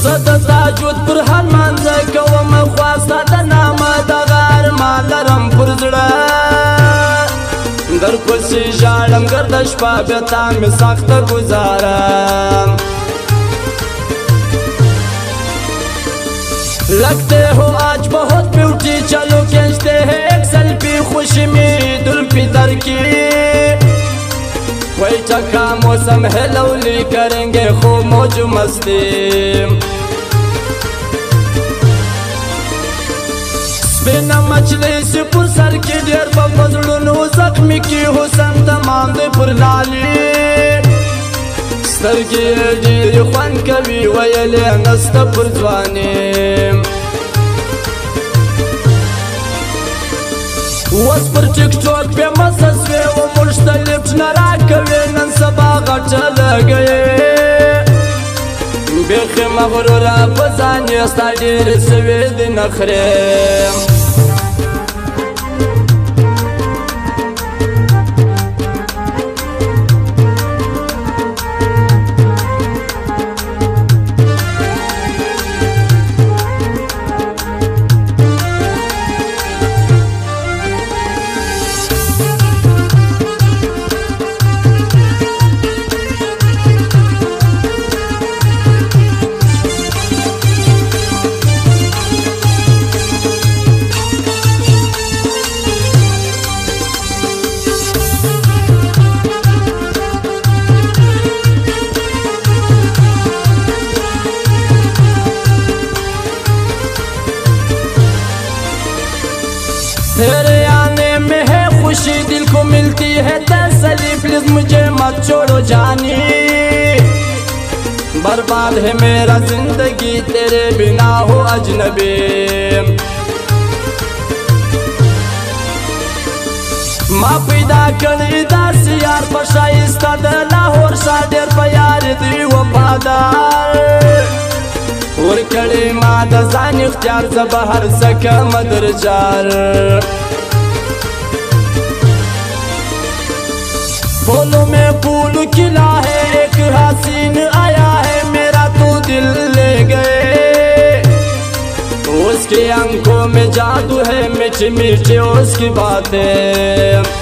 صدتا جود پر هر منزه کوم خواسته د نامه دغه ارمان لرم پر زړه در پسې ژاړم ګرده شپه بیا تا مې سخته ګزاره लगते हो आज बहुत ब्यूटी चलो खींचते हैं एक सेल्फी खुशी में ईद उल फितर की कोई चक्का मौसम है लवली करेंगे खूब मौज मस्ती बिना मछली से पुसर की डेर बजड़ू जख्मी की हुसन तमाम दे पुरलाली سترګې ډېرې خوند کوي ویلې نسته پر ځواني اوس پر ټیک ټاک فیمسه سوې و موږ ته لیفټ نه راکوي نن سبا غټه لګوي بیخي مغروره په ځان یې ستا ډېرې سوې دي نخرې तेरे आने में है खुशी दिल को मिलती है तसल्ली प्लीज मुझे मत छोड़ो जानी बर्बाद है मेरा जिंदगी तेरे बिना हो अजनबी माँ पैदा करी दास यार पशाइस्ता द लाहौर शादेर प्यार दी वफादार और कड़ी माँ द जान इख्तियार जबहर सका मदरजार बोलो में फूल खिला है एक हसीन आया है मेरा तो दिल ले गए उसकी आंखों में जादू है मीठी मीठी उसकी बातें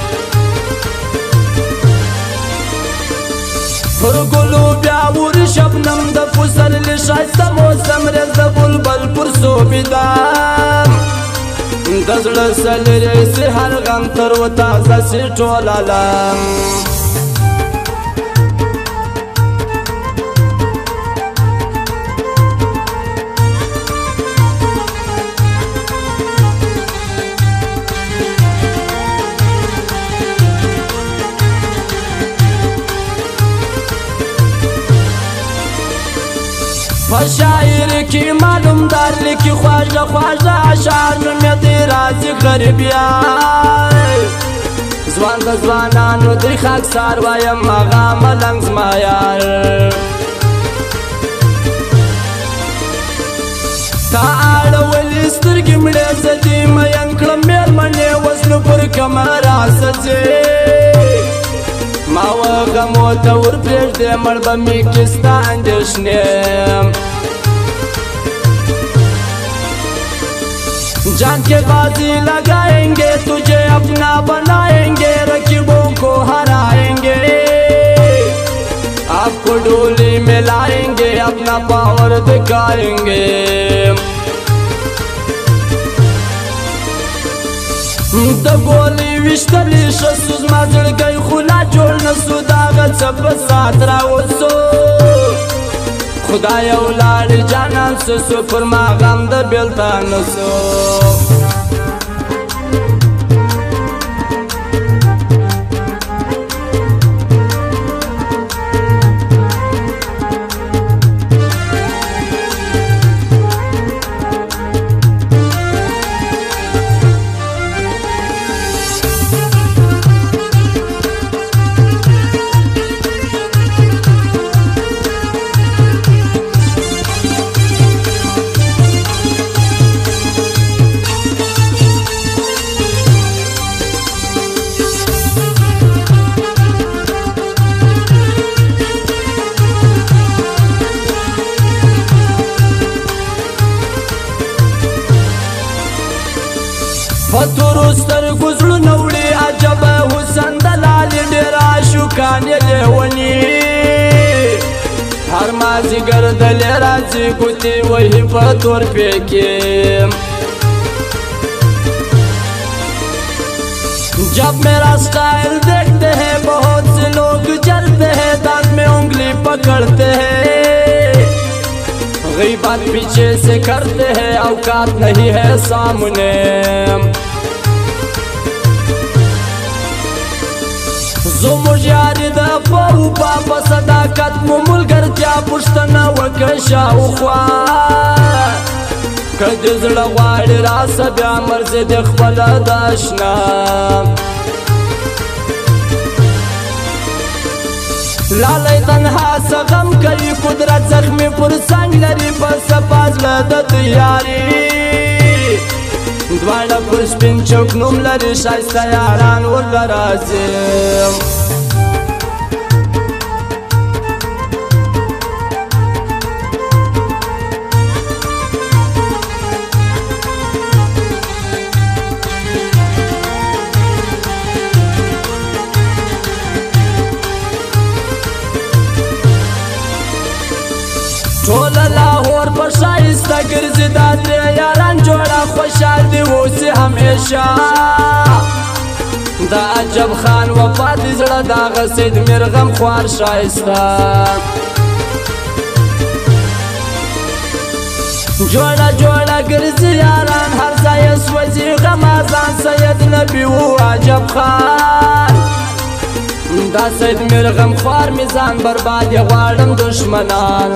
गुलू ब्यावर शबनम द फुसल शाइस्ता मौसम रज बुलबुल पुरसो बिदाम दजड़ सलरे से हर गम तर व ताजा से टोलालाम शायर की मालूम दार लिखी ख्वाजा ख्वाजा अशार में तेरा जिक्र बिया जवान द जवानानो दी खाक सार वायम मगा मलंग मायार ताड़ वली स्तरगी मड़े सदी मयन क्लमेर मने वस्नु पर कमरा सजे मावा गमो तवर प्रेश दे मड़बा मी किस्ता अंदेशने जान के बाजी लगाएंगे तुझे अपना बनाएंगे रकीबों को हराएंगे आपको डोली में लाएंगे अपना पावर दिखाएंगे द गोली विश्तली शसूज माजड़ गई खुला जोड़ न सुदागत सब साथ रावसो खुदा औलाद जानन से सुपर मागम द बेलतान सो سترګو زړونه وړي عجبه حسن د لالې ډېر عاشقان یې لیوني هر مازدیګر دلې راځي ګوتې وهي په تورپې کې जब मेरा स्टाइल देखते हैं बहुत से लोग जलते हैं दांत में उंगली पकड़ते हैं गीबत पीछे से करते हैं औकात नहीं है सामने زموږ یاري د پوپا په صداقت مو ملګرتیا پوښتنه وکړه شاوخوا که دې زړه غواړي راسه بیا مرزي دې خپله د اشنا لالی تنها څه غم کوي قدرت زخمي پر څنګ لري په صفا زړه د تیاري دواړه پر سپین چوک نوم لري ښایسته یاران ورته راځي ټول لاهور په ښایسته ګرځي دا درې یاران جوړه خوشحال دي اوسي همیشه د عجب خان وفا د زړه د هغه سید میرغم خوار ښایسته جوړه جوړه ګرځي یاران هر ځای یې سوځي غمازان سید نبي و عجب خان دا سید میرغم خوار میزان برباد یې غواړم دشمنان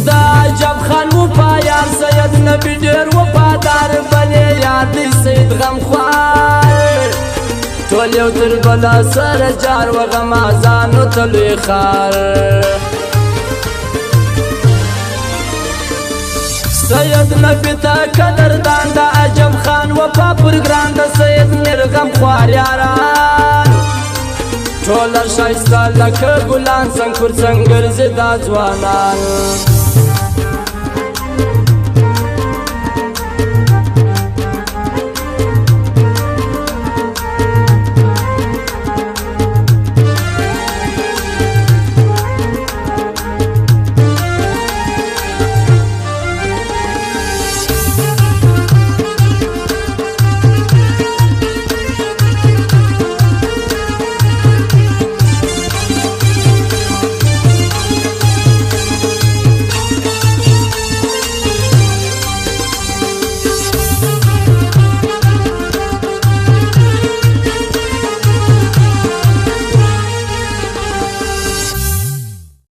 دا عجب خان وفایار سید نبي ډېر وفادار بلې یار دی سید غم خوار ټول یو تر بله سره جار و غمازانو ته لوی خار سید نبي ته قدردان د عجب خان وفا پر ګران د سید میرغم خوار یاران ټوله ښایسته لکه ګلان څنګ پر څنګ ګرځي دا ځوانان